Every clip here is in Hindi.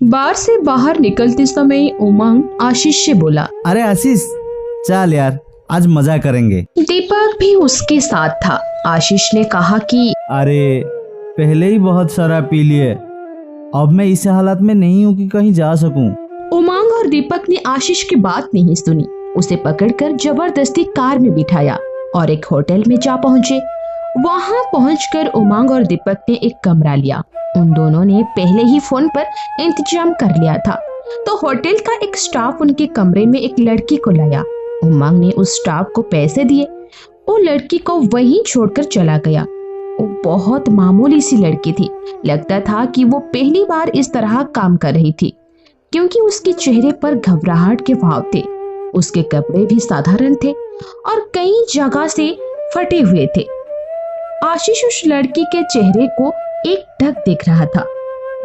बार से बाहर निकलते समय उमंग आशीष से बोला। अरे आशीष, चल यार, आज मजा करेंगे। दीपक भी उसके साथ था। आशीष ने कहा कि अरे पहले ही बहुत शराब पी लिए, अब मैं इस हालत में नहीं हूँ कि कहीं जा सकूं। उमंग और दीपक ने आशीष की बात नहीं सुनी। उसे पकड़कर जबरदस्ती कार में बिठाया और एक होटल में जा पहुंचे। वहां पहुंचकर उमंग और दीपक ने एक कमरा लिया। उन दोनों ने पहले ही फोन पर इंतजाम कर लिया था, तो होटल का एक स्टाफ उनके कमरे में एक लड़की को लाया। उमंग ने उस स्टाफ को पैसे दिए। वो लड़की को वहीं छोड़कर चला गया। वो बहुत मामूली सी लड़की थी। लगता था कि वो पहली बार इस तरह काम कर रही थी, क्योंकि उसके चेहरे पर घबराहट के भाव थे। उसके कपड़े भी साधारण थे और कई जगह से फटे हुए थे। आशीष उस लड़की के चेहरे को एकटक देख रहा था।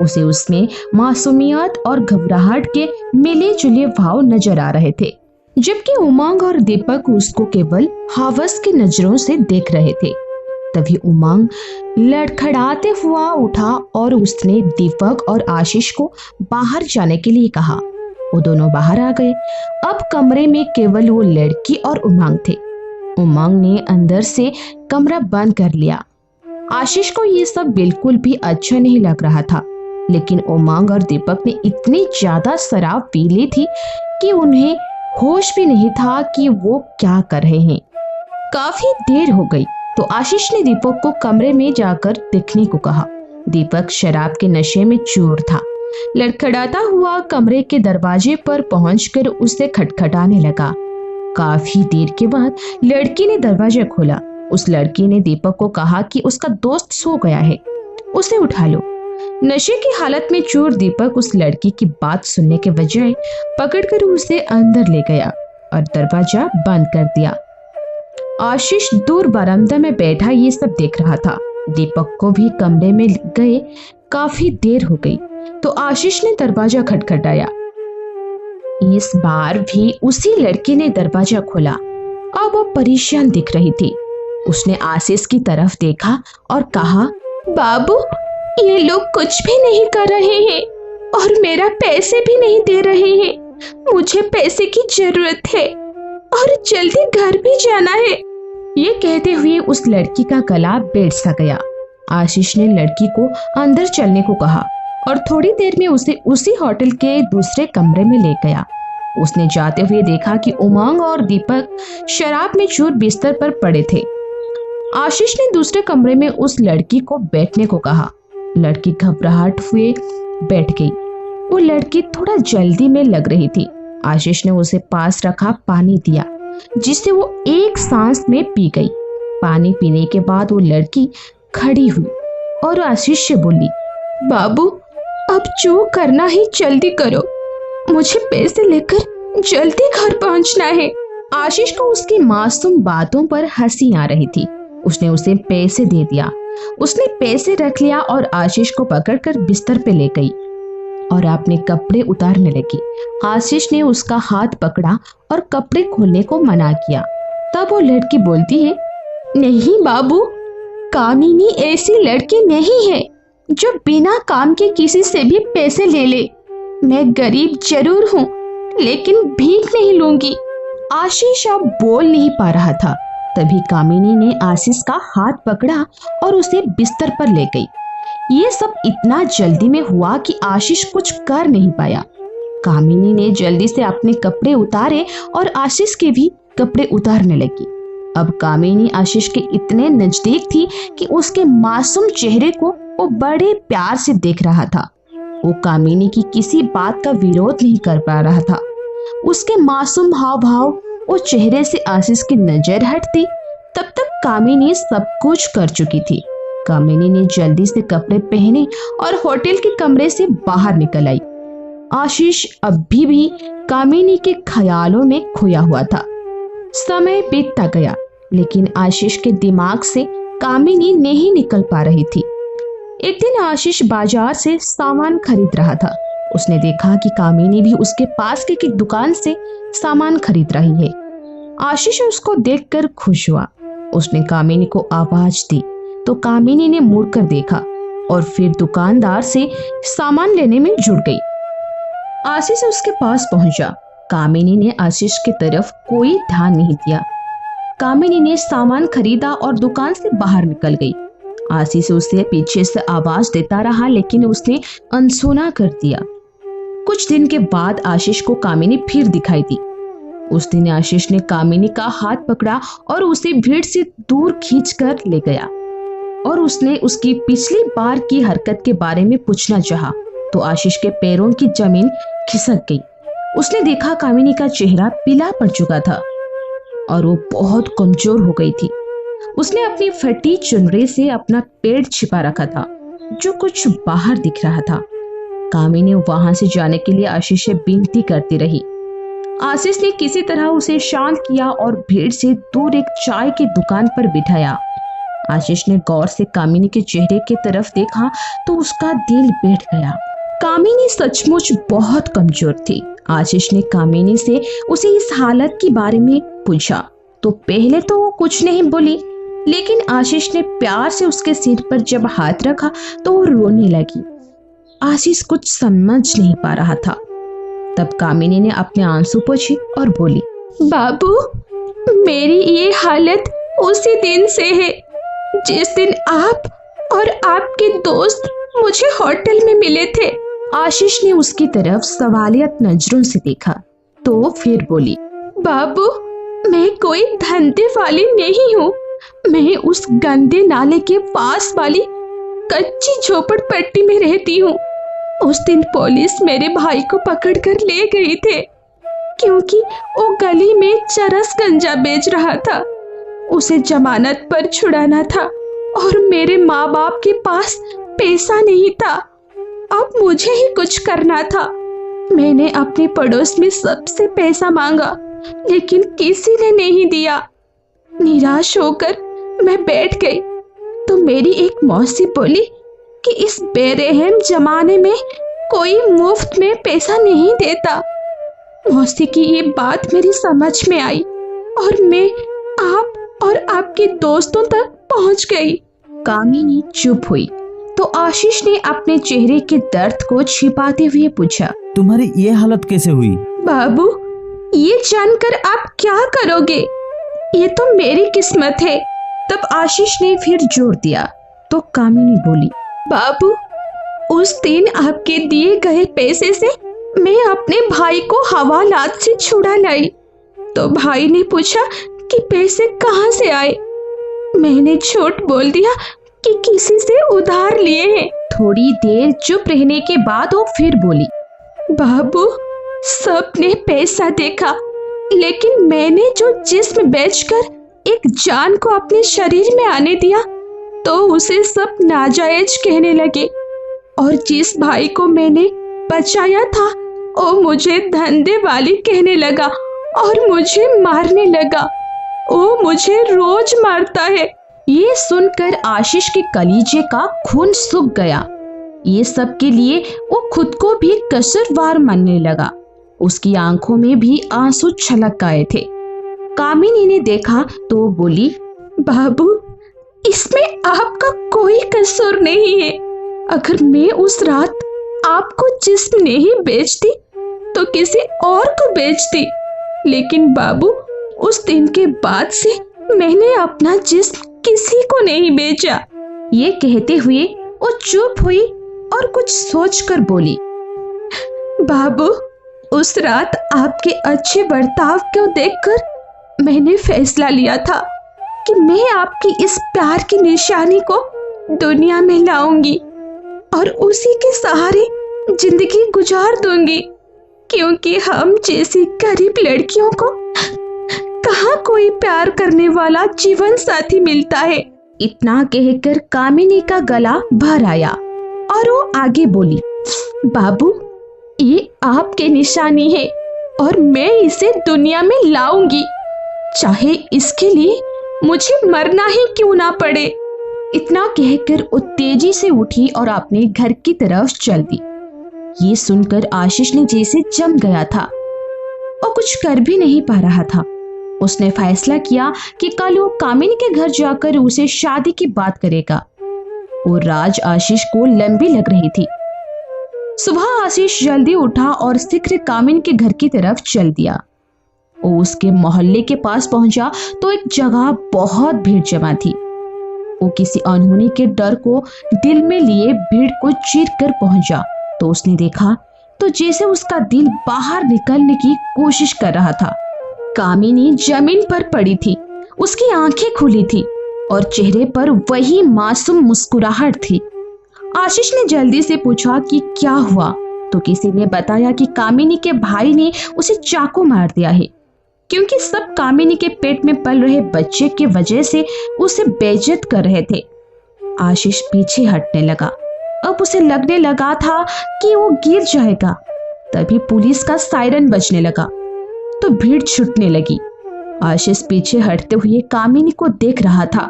उसे उसमें मासूमियत और घबराहट के मिले जुले भाव नजर आ रहे थे, जबकि उमंग और दीपक उसको केवल हवस की नजरों से देख रहे थे। तभी उमंग लड़खड़ाते हुआ उठा और उसने दीपक और आशीष को बाहर जाने के लिए कहा। वो दोनों बाहर आ गए। अब कमरे में केवल वो लड़की और उमंग थे। उमंग ने अंदर से कमरा बंद कर लिया। आशीष को ये सब बिल्कुल भी अच्छा नहीं लग रहा था, लेकिन उमंग और दीपक ने इतनी ज्यादा शराब पी ली थी कि उन्हें होश भी नहीं था कि वो क्या कर रहे हैं। काफी देर हो गई तो आशीष ने दीपक को कमरे में जाकर देखने को कहा। दीपक शराब के नशे में चूर था। लड़खड़ाता हुआ कमरे के दरवाजे पर पहुंचकर उसे खटखटाने लगा। काफी देर के बाद लड़की ने दरवाजा खोला। उस लड़की ने दीपक को कहा कि उसका दोस्त सो गया है, उसे उठा लो। नशे की हालत में चूर दीपक उस लड़की की बात सुनने के बजाय पकड़कर उसे अंदर ले गया और दरवाजा बंद कर दिया। आशीष दूर बरामदा में बैठा ये सब देख रहा था। दीपक को भी कमरे में गए काफी देर हो गई तो आशीष ने दरवाजा खटखटाया। इस बार भी उसी लड़की ने दरवाजा खोला। अब वो परेशान दिख रही थी। उसने आशीष की तरफ देखा और कहा, बाबू, ये लोग कुछ भी नहीं कर रहे हैं और मेरा पैसे भी नहीं दे रहे हैं। मुझे पैसे की जरूरत है और जल्दी घर भी जाना है। ये कहते हुए उस लड़की का गला बैठ सा गया। आशीष ने लड़की को अंदर चलने को कहा और थोड़ी देर में उसे उसी होटल के दूसरे कमरे में ले गया। उसने जाते हुए देखा कि उमंग और दीपक शराब में चूर बिस्तर पर पड़े थे। आशीष ने दूसरे कमरे में उस लड़की को बैठने को कहा। लड़की घबराहट हुए बैठ गई। वो लड़की थोड़ा जल्दी में लग रही थी। आशीष ने उसे पास रखा पानी दिया, जिससे वो एक सांस में पी गई। पानी पीने के बाद वो लड़की खड़ी हुई और आशीष से बोली, बाबू, अब जो करना है जल्दी करो, मुझे पैसे लेकर जल्दी घर पहुंचना है। आशीष को उसकी मासूम बातों पर हंसी आ रही थी। उसने उसे पैसे दे दिया। उसने पैसे रख लिया और आशीष को पकड़कर बिस्तर पे ले गई और अपने कपड़े उतारने लगी। आशीष ने उसका हाथ पकड़ा और कपड़े खोलने को मना किया। तब वो लड़की बोलती है, नहीं बाबू, कामिनी ऐसी लड़की नहीं है जो बिना काम के किसी से भी पैसे ले ले। मैं गरीब जरूर हूँ, लेकिन भीख नहीं लूंगी। आशीष अब बोल नहीं पा रहा था। तभी कामिनी ने आशीष का हाथ पकड़ा और उसे बिस्तर पर ले गई। ये सब इतना जल्दी में हुआ कि आशीष कुछ कर नहीं पाया। कामिनी ने जल्दी से अपने कपड़े उतारे और आशीष के भी कपड़े उतारने लगी। अब कामिनी आशीष के इतने नजदीक थी कि उसके मासूम चेहरे को वो बड़े प्यार से देख रहा था। वो कामिनी की किसी बात का विरोध नहीं कर पा रहा था। उसके मासूम हाव भाव वो चेहरे से आशीष की नजर हटती, तब तक कामिनी सब कुछ कर चुकी थी। कामिनी ने जल्दी से कपड़े पहने और होटल के कमरे से बाहर निकल आई। आशीष अभी भी कामिनी के ख्यालों में खोया हुआ था। समय बीतता गया, लेकिन आशीष के दिमाग से कामिनी नहीं निकल पा रही थी। एक दिन आशीष बाजार से सामान खरीद रहा था। उसने देखा कि कामिनी भी उसके पास की दुकान से सामान खरीद रही है। आशीष उसको देखकर खुश हुआ। उसने कामिनी को आवाज दी तो कामिनी ने मुड़कर देखा और फिर दुकानदार से सामान लेने में जुट गई। आशीष उसके पास पहुंचा। कामिनी ने आशीष की तरफ कोई ध्यान नहीं दिया। कामिनी ने सामान खरीदा और दुकान से बाहर निकल गई। आशीष उसे पीछे से आवाज देता रहा, लेकिन उसने अनसुना कर दिया। कुछ दिन के बाद आशीष को कामिनी फिर दिखाई दी। उस दिन आशीष ने कामिनी का हाथ पकड़ा और उसे भीड़ से दूर खींचकर ले गया और उसने उसकी पिछली बार की हरकत के बारे में पूछना चाहा तो आशीष के पैरों की जमीन खिसक गई। उसने देखा कामिनी का चेहरा पीला पड़ चुका था और वो बहुत कमजोर हो गई थी। उसने अपनी फटी चुनरी से अपना पेट छिपा रखा था, जो कुछ बाहर दिख रहा था। कामिनी वहां से जाने के लिए आशीष से विनती करती रही। आशीष ने किसी तरह उसे शांत किया और भीड़ से दूर एक चाय की दुकान पर बिठाया। आशीष ने गौर से कामिनी के चेहरे की तरफ देखा तो उसका दिल बैठ गया। कामिनी सचमुच बहुत कमजोर थी। आशीष ने कामिनी से उसे इस हालत के बारे में पूछा तो पहले तो वो कुछ नहीं बोली, लेकिन आशीष ने प्यार से उसके सिर पर जब हाथ रखा तो वो रोने लगी। आशीष कुछ समझ नहीं पा रहा था। तब कामिनी ने अपने आंसू पोंछे और बोली, बाबू, मेरी ये हालत उसी दिन से है जिस दिन आप और आपके दोस्त मुझे होटल में मिले थे। आशीष ने उसकी तरफ सवालियत नजरों से देखा तो फिर बोली, बाबू, मैं कोई धंधे वाली नहीं हूँ। मैं उस गंदे नाले के पास वाली कच्ची झोपड़पट्टी में रहती हूँ। उस दिन पुलिस मेरे भाई को पकड़कर ले गई थे क्योंकि वो गली में चरस गंजा बेच रहा था। उसे जमानत पर छुड़ाना था और मेरे माँ बाप के पास पैसा नहीं था। अब मुझे ही कुछ करना था। मैंने अपने पड़ोस में सबसे पैसा मांगा, लेकिन किसी ने नहीं दिया। निराश होकर मैं बैठ गई तो मेरी एक मौसी बोली कि इस बेरहम जमाने में कोई मुफ्त में पैसा नहीं देता। मौसी की ये बात मेरी समझ में आई और मैं आप और आपके दोस्तों तक पहुंच गई। कामिनी चुप हुई तो आशीष ने अपने चेहरे के दर्द को छिपाते हुए पूछा, तुम्हारी ये हालत कैसे हुई? बाबू, ये जानकर आप क्या करोगे? ये तो मेरी किस्मत है। तब आशीष ने फिर जोर दिया तो कामिनी बोली, बाबू, उस दिन आपके दिए गए पैसे से मैं अपने भाई को हवालात से छुड़ा लाई। तो भाई ने पूछा कि पैसे कहाँ से आए। मैंने झूठ बोल दिया कि किसी से उधार लिए हैं। थोड़ी देर चुप रहने के बाद वो फिर बोली, बाबू, सबने पैसा देखा, लेकिन मैंने जो जिस्म बेचकर एक जान को अपने शरीर में आने दिया तो उसे सब नाजायज कहने लगे। और जिस भाई को मैंने बचाया था वो मुझे धंधे वाली कहने लगा और मुझे मारने लगा। वो मुझे रोज मारता है। ये सुनकर आशीष के कलीजे का खून सूख गया। ये सब के लिए वो खुद को भी कसूरवार मानने लगा। उसकी आंखों में भी आंसू छलक आए थे। कामिनी ने देखा तो बोली, बाबू, इसमें आपका कोई कसूर नहीं है। अगर मैं उस रात आपको जिस्म नहीं बेचती तो किसी और को बेचती, लेकिन बाबू, उस दिन के बाद से मैंने अपना जिस्म किसी को नहीं बेचा। ये कहते हुए वो चुप हुई और कुछ सोचकर बोली, बाबू, उस रात आपके अच्छे बर्ताव को देखकर मैंने फैसला लिया था कि मैं आपकी इस प्यार की निशानी को दुनिया में लाऊंगी और उसी के सहारे जिंदगी गुजार दूंगी, क्योंकि हम जैसी गरीब लड़कियों को कहाँ कोई प्यार करने वाला जीवन साथी मिलता है। इतना कहकर कामिनी का गला भर आया और वो आगे बोली, बाबू, ये आपके निशानी है और मैं इसे दुनिया में लाऊंगी, चाहे इसके लिए मुझे मरना ही क्यों ना पड़े। इतना कहकर वो तेजी से उठी और अपने घर की तरफ चल दी। ये सुनकर आशीष ने जैसे जम गया था। वो कुछ कर भी नहीं पा रहा था। उसने फैसला किया कि कल वो कामिनी के घर जाकर उसे शादी की बात करेगा। वो राज आशीष को लंबी लग रही थी। सुबह आशीष जल्दी उठा और शीघ्र कामिनी के घर की तरफ चल दिया। वो उसके मोहल्ले के पास पहुंचा तो एक जगह बहुत भीड़ जमा थी। वो किसी अनहोनी के डर को दिल में लिए भीड़ को चीर कर पहुंचा तो उसने देखा तो जैसे उसका दिल बाहर निकलने की कोशिश कर रहा था। कामिनी जमीन पर पड़ी थी, उसकी आंखें खुली थी और चेहरे पर वही मासूम मुस्कुराहट थी। आशीष ने जल्दी से पूछा कि क्या हुआ, तो किसी ने बताया कि कामिनी के भाई ने उसे चाकू मार दिया है, क्योंकि सब कामिनी के पेट में पल रहे बच्चे की वजह से उसे बेइज्जत कर रहे थे। आशीष पीछे हटने लगा। अब उसे लगने लगा था कि वो गिर जाएगा। तभी पुलिस का सायरन बजने लगा तो भीड़ छूटने लगी। आशीष पीछे हटते हुए कामिनी को देख रहा था।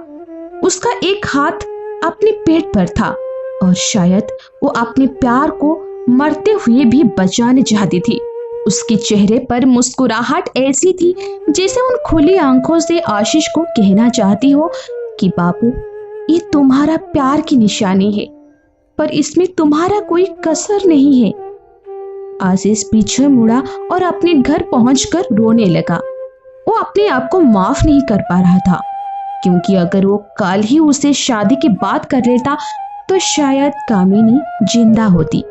उसका एक हाथ अपने पेट पर था और शायद वो अपने प्यार को मरते हुए भी बचाने चाहती थी। उसके चेहरे पर मुस्कुराहट ऐसी थी जैसे उन खुली आंखों से आशीष को कहना चाहती हो कि बाबू, ये तुम्हारा प्यार की निशानी है, पर इसमें तुम्हारा कोई कसर नहीं है। आशीष पीछे मुड़ा और अपने घर पहुंचकर रोने लगा। वो अपने आप को माफ नहीं कर पा रहा था, क्योंकि अगर वो कल ही उसे शादी की बात कर लेता तो शायद कामिनी जिंदा होती।